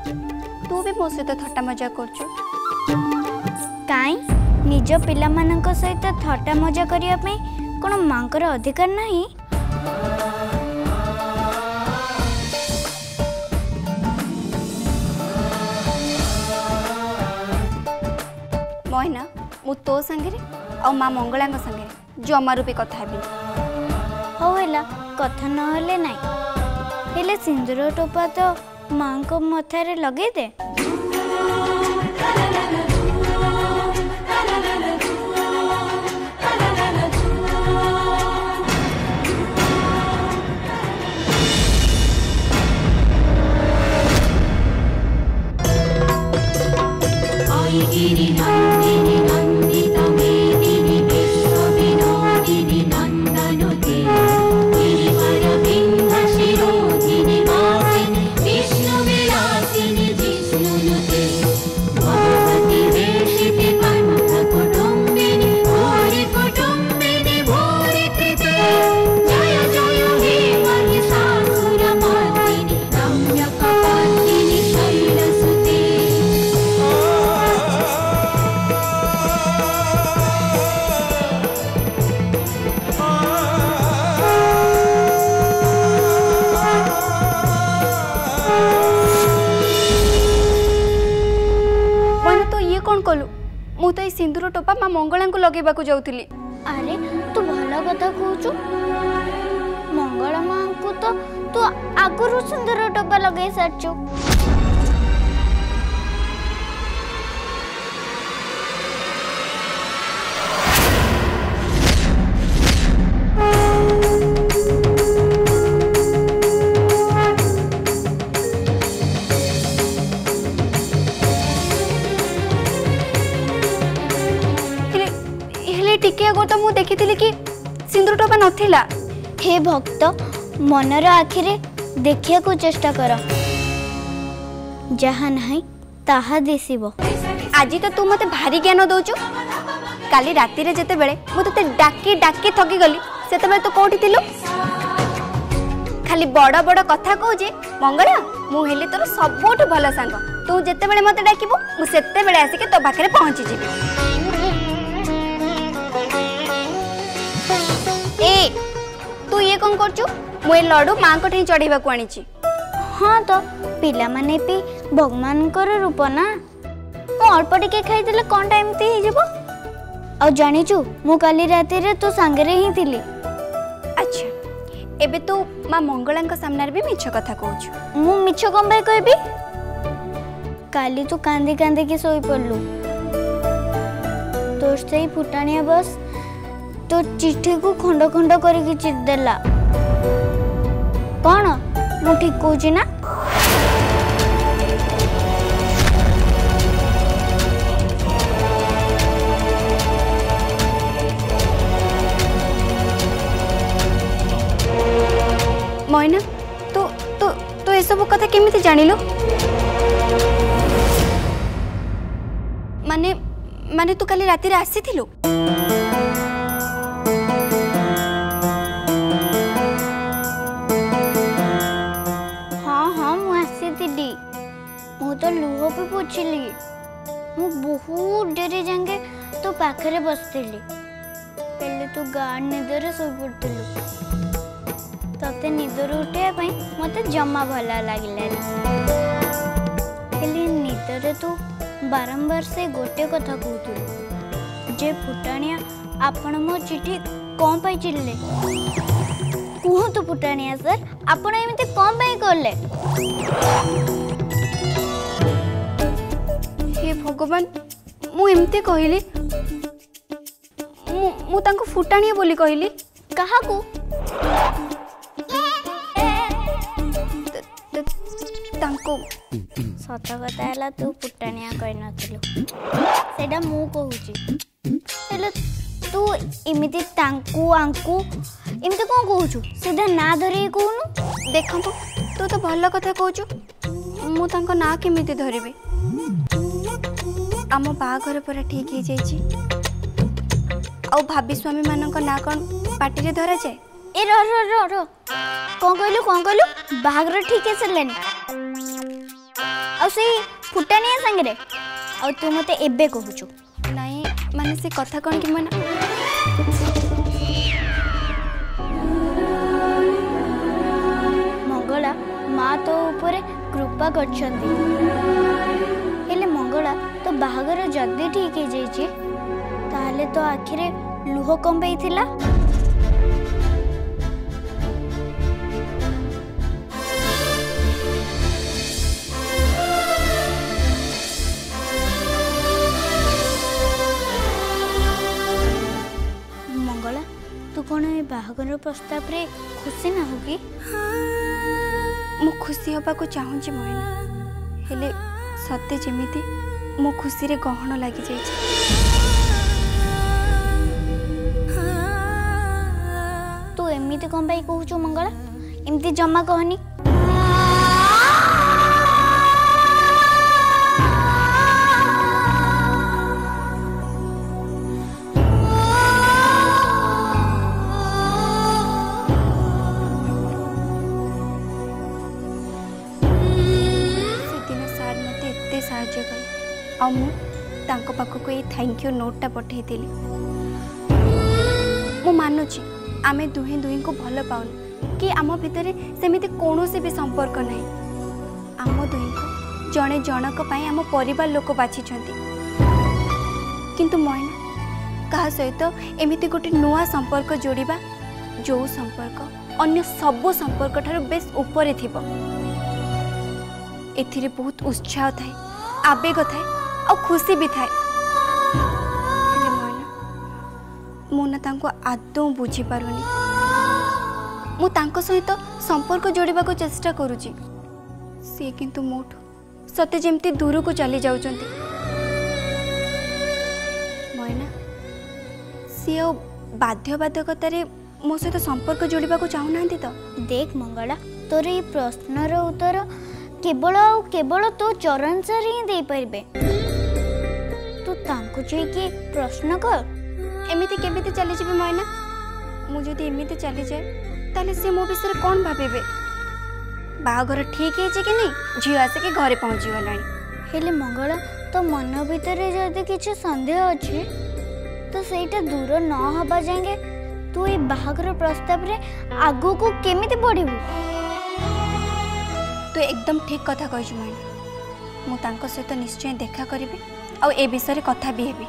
तू भी मो सहित थट्टा मजा करछु काई निज पिला मानक सहित थट्टा मजा करिया पे कोन मांकर अधिकार नहीं। मोहिना मु तो संगे आ माँ मंगला संगे जमा रूपी कथा हेबी हो हेला कथा न हेले नहीं हेले सिंदूर टोपा तो माँ को मथारे लगे दे। मु तो सिंदूर टोपा माँ मंगला को लगेबा को जाउथिली। अरे तू भला कथा कहूचु मंगला माँ को तो तू आगुरु सिंदूर टोपा लगे सारचु। टिके आगो तो मु देखी कि सिंदूर टोपा नथिला। हे भक्त मनर आखिरे देखिया को चेष्टा कर जहा नहीं ताहा दिसिबो। आज तो तू मते भारी ज्ञान दउचु काली राती रे जेते बेले मु तते डाकी डाकी थकी गली सेते बेले तो कोठी थिलु खाली बड़ बड़ कथा कहू जे मंगला मु हेली तोर सबोठ भलो सांग तू जेते बेले मते डाकीबो मु सेते बेले आसी के तो पाखरे पहुंची जिबी। ए तू ये कौन करचु मु ए लड्डू मां को ठई चढ़ेबा को आनी छी। हां तो पिला माने पी भगवान कर रूप ना मु अल्प टिके खाई देले कोन टाइम ती हे जबो आ जानी छु मु काली राती रे तो संगरे ही थिली। अच्छा एबे तू मां मंगला के सामने भी मिछ कथा कहूछु मु मिछ कोन भाई कहबी काली तू कांदी कांदी के सोई पड़लु तोर से फुटानिया बस तो चिट्ठी को खंड खंड करके चिट देला कौन मु ठीक कहूची ना। मोइना तो तो तो ए सब कथा केमिति जानिलो माने माने तू काली राती रे आसीथिलु। तो लुह भी पूछिली मु बहुत डेरी जांगे तो पाखरे बसतिली पहले तू गार्ड निदरे सोई पड़तिलु तते निदर उठे पई मते जम्मा भला लागिला हेले निदरे तू बारंबार से गोटे कथा कहतुलु जे फुटानिया आपण मो चिठी कोन पाई चिल्ले कुह तो फुटानिया सर आपण एमिते कोन पाई करले। हे भगवान मु एमते कहली मु तांको फुटाणिया बोली कहली कहा को तांको सत कथा हैला तू फुटाणिया कहि नथिलु सेडा मु कहूची हेले तू इमिति तांको आंको इमिति कोन कहूछु सीधा ना धरि कहूनु देखंतु तू तो भल कथा कहूछु मु तांको ना केमिति धरिबे आम बाघर पर ठीक हो जाइए आ भाभी स्वामी मानक ना कौन पार्टी रे धरा जाए ए रो रो रो रो कौन कहलु बाघर ठीक है सरलेन आ आ से फुटानिया संगे आ तू मते एबे कहूचु नहीं माने से कथा कौन कि मन मंगला माँ तो ऊपर कृपा करछंती हेले मंगला तो बाहागर जल्दी ठीक है जाइए ताहले तो आखिरे लुह कम थिला मंगला तू कौन ए बाहागर प्रस्ताव रे खुशी ना होगी मु खुशी होबा को चाहूँगी मोइना हेले सत्य जेमिति मो खुशी रे गहन लागी जाइए तू एमती कौन पाई कहूचु मंगला एमती जमा कहनी साहाଯ୍य कले आ मु पाखक ये थैंक यू नोटा पठे मु मानुची आमे दुहे दुहे को भल पाऊन कि आम भितर सेमिति कौनसी भी संपर्क नहीं आम दुहे को जड़े जनक पाई आम परिवार लोक बाछि किंतु मोइना कहा सहित एमिति गोटे नुआ संपर्क जोड़िबा जो संपर्क अन्य सब संपर्क ठारू बेस ऊपर थिबो एथिरे बहुत उत्साह थाए आवेग थाए और खुशी भी थाए मुना तांको आदौ बुझी पारुनी मु तांको सहित संपर्क जोड़िबा को चेष्टा करूची सी किंतु मोठू सते जेमती दूर को चली जाउचंती मोइना सी बाध्यबाधकतारे मो सहित संपर्क जोड़िबा को चाहू नांती तो देख मंगला तोर ये प्रश्नर उत्तर केवल तो चरण सर ही दे पारे तू तांको कि प्रश्न कर एमिति केमिति चली जीवी मोइना मु जदि एमिति चली जाए ताले से मो विषय कौन भाबे बाहागर ठीक है कि नहीं झील आसिक घरे पहुँची गलानी हेले मंगला तो मन भीतर जदि किसी संदेह अच्छे तो सेटा दूर न हबा जाएंगे तू ये बाहागर प्रस्ताव रे आगो को केमिति बढ़िबू तो एकदम ठीक कथा कही मोइना मु तांको सहित निश्चय देखा करी आ ए विषय कथा भी हेबी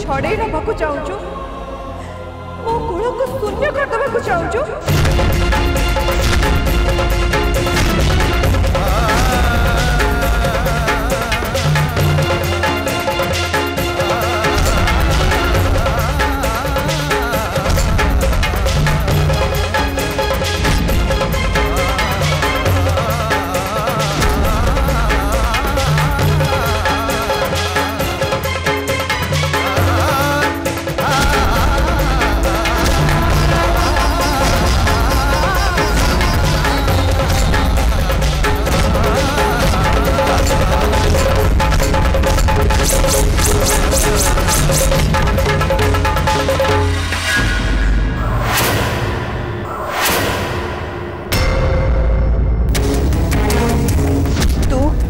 छड़े रखा चाहूँ मो कूल को शून्य करदे चाहूँ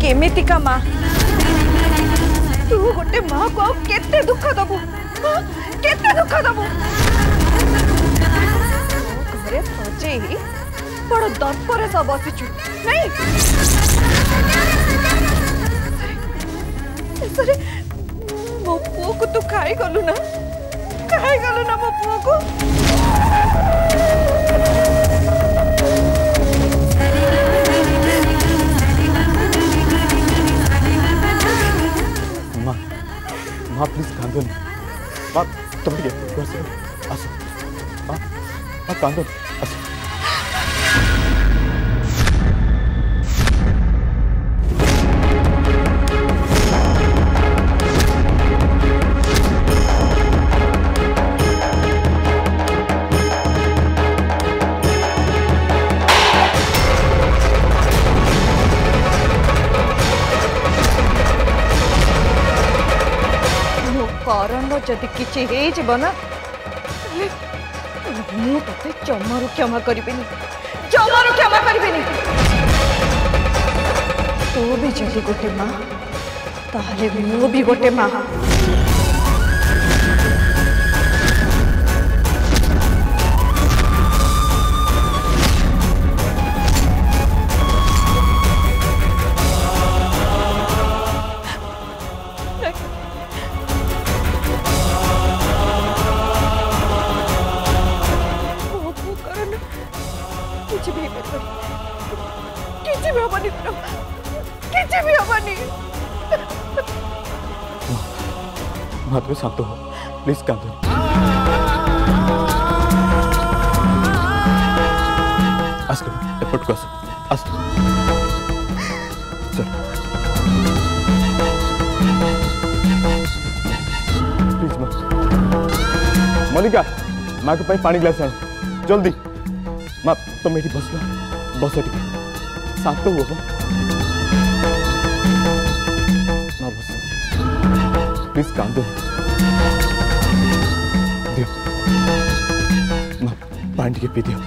केमितिका माँ तू गोटे माँ को केते दुख दबु केते दुख दबु घरे सजे बड़ दर्परे सब बसिचु नहीं सरे मो पुओ को तू खाई गलु ना मो पुओ को माँ तुम ठीक है आस माँ कांदो आस कारण जदि किसी ना मु ते जमारू क्षमा करी जमारू क्षमा करी तू भी जदि गोटे माँ ताहले मु भी गोटे माँ माँ तुम्हें शांत हो प्लीज कांदो आस एपट को आस चल प्लीज माँ मोनिका माँ को पानी ग्लास आण जल्दी माँ तुम ये बस बस टे शांत हुआ माँ बस प्लीज कांदो दियो माँ पानी टे पी दियो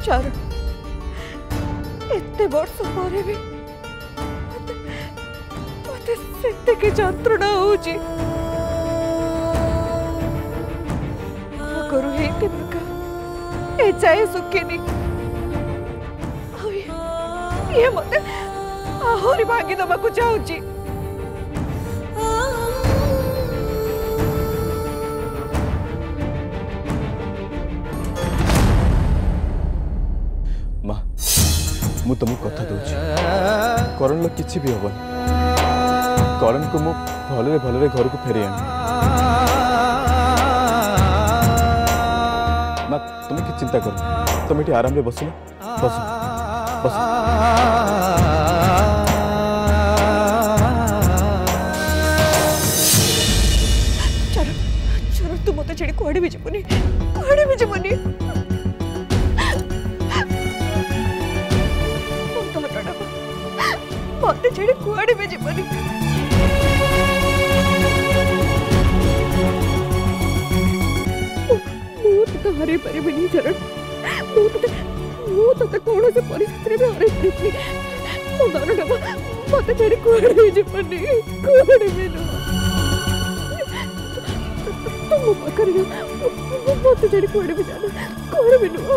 चार एते वर्ष पर भी मते सेते के जंत्रणा होची करू हे ते बका ए चाहे सुखेनी ये मते आहोरी भागी दबा को चाहूची माँ मु तुमको कथा दूची करण लो किछि भी हबन करण को मु भलरे भलरे घर को फेरी आनी माँ तुम कि चिंता करो तुम ये आराम से बस बस बस चलो चलो तू मत छेड़ी कुआड़े भी जीवनी मत छेड़ी कुआड़े भी जीवनी हरे पारे चरण मुझे कौन से परिस्थिति में हरे मत छाड़ी कुआड़े भी जीवनी कुआड़े भी तुम पाखर मत छाड़ी कुआड़े भी जाना कुआड़े भी नुह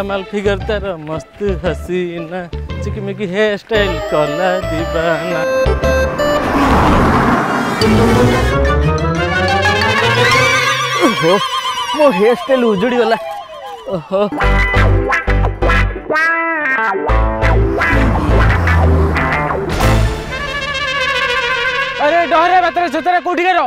माल फिगर तार मस्त हसीना चिकमिकी हेयर स्टाइल कला दीवाना ओहो मो हेयर स्टाइल उजड़ी गला ओहो अरे डरे बातरे सुतरे कोठी रो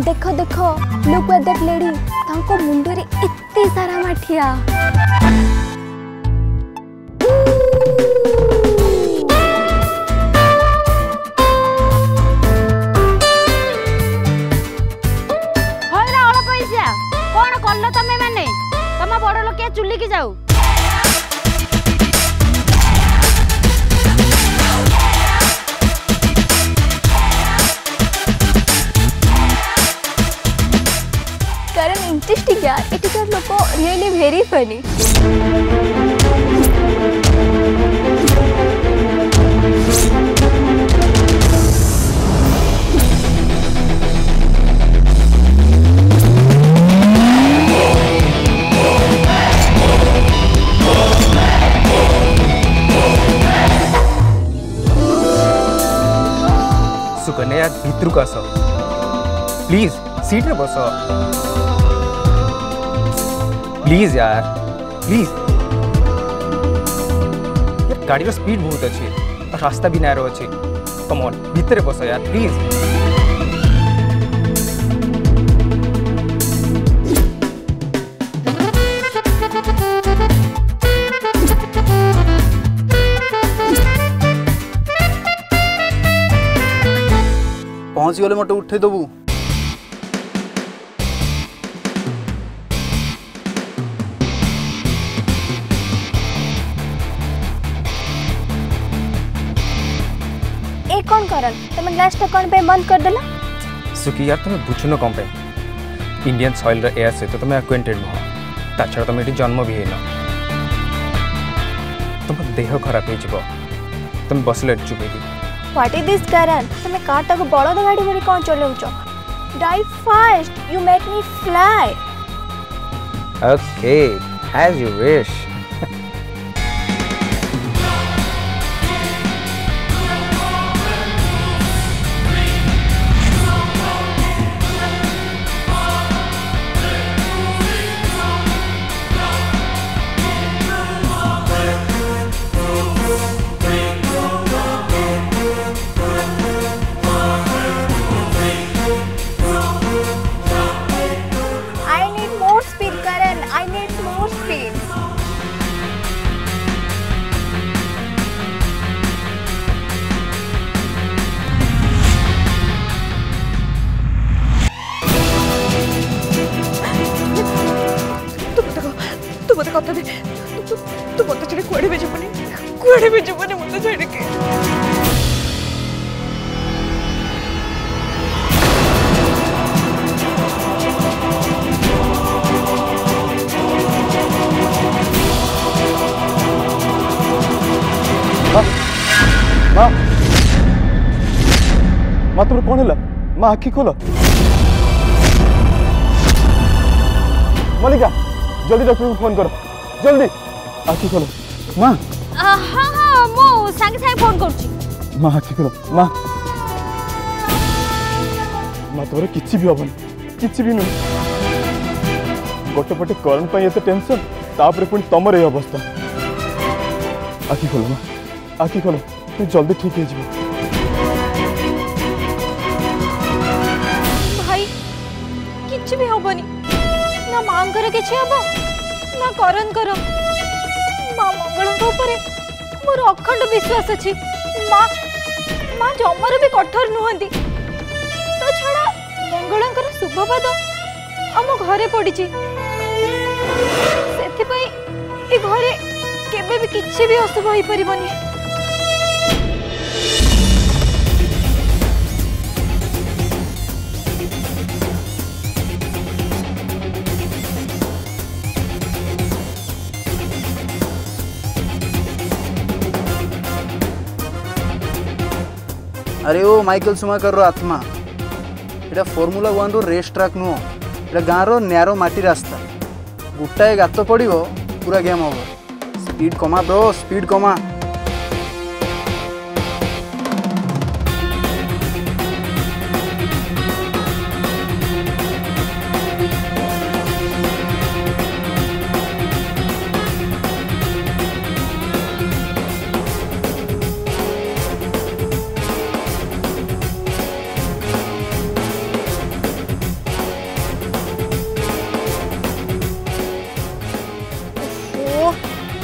देख देख लुक एट दैट लेडी तांको मुंडे रे इत्ते सारा माठिया होइरा इंटरेस्टिंग यार, एटिकार लोग रियली वेरी फनी। सुकन्या यार भितर को आस प्लीज, सीट रे बस प्लीज यार प्लीज। यार गाड़ी रो स्पीड बहुत अच्छी, रास्ता भी नैरो अच्छी। कम ऑन भितर बस यार प्लीज। पहुंच गले मटे उठे दबू। ए कौन करन तुम ग्लास टा कौन पे बंद कर देला? सुकी यार तुम्हें बुझुन कौन पे इंडियन सॉइल रो एयर से तो तुम्हें अक्वेंटेड नुह, ता छड़ा तुम एटी जन्म भी हेन। तुम देह खराब हो जिवो, तुम बसले चुपेगी। व्हाट इज दिस करन? तुम कार टाको बड़द गाड़ी भरी कौन चलाउछ? Drive fast, you make me fly. Okay as you wish. तू मत छाड़ी कुआड़े भी जीवनी मत छाड़ी के। माँ माँ तुम कौन है? माँ आखि खोल। मल्लिका जल्दी डॉक्टर को फोन करो, जल्दी आखि खोलो। माँ हाँ हाँ मो सांगे सांगे फोन करूची। माँ आखि खोलो। माँ माँ तोर किसी भी हबन, किसी भी नुह। गोटे पटे करण पाई एते टेंशन, तापरे पुणी तमर ए अवस्था। आखि खोलो माँ, आखि खोलो, तू जल्दी ठीक है जीव। भाई किछि भी हबनी ना, मांकर किछि हबो ना करन कर। माँ मंगलଙ୍କ ऊपर मोर अखंड विश्वास अछि। माँ माँ जमर भी कठोर नुहंती। तो छड़ा मंगलଙ୍କର शुभपाद आम घरे पड़िछि, सेथि पई ए घरे केबे भी किछि भी अशुभ होई परिबनी। अरे ओ माइकल सुमाकर रो आत्मा, एटा फॉर्मूला 1 रो रेस ट्रैक नुह, एटा गाँव रो न्यारो माटी रास्ता। गोटाए गात पड़ो पूरा गेम ओवर। स्पीड कमा ब्रो, स्पीड कमा।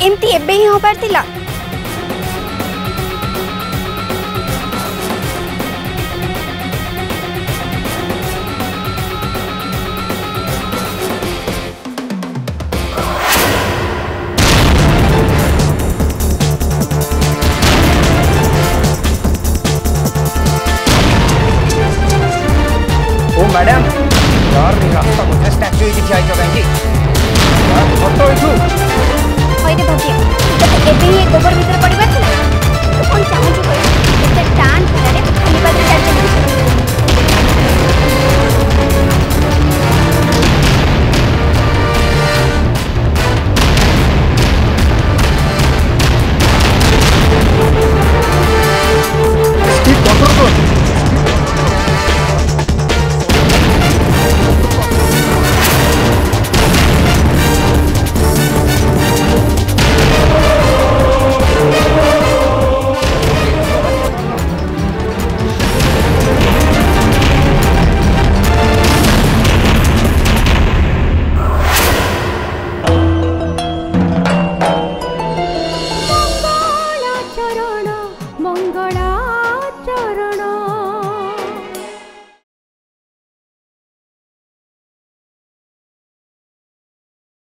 एमती एबे ही हो पारतिला। ओ मैडम यार रास्ता तमे स्टैच्यू की ठिया छ काहे की फोटो इठू होइरे भाग्य तते एबे ही गोबर भीतर पड़िबार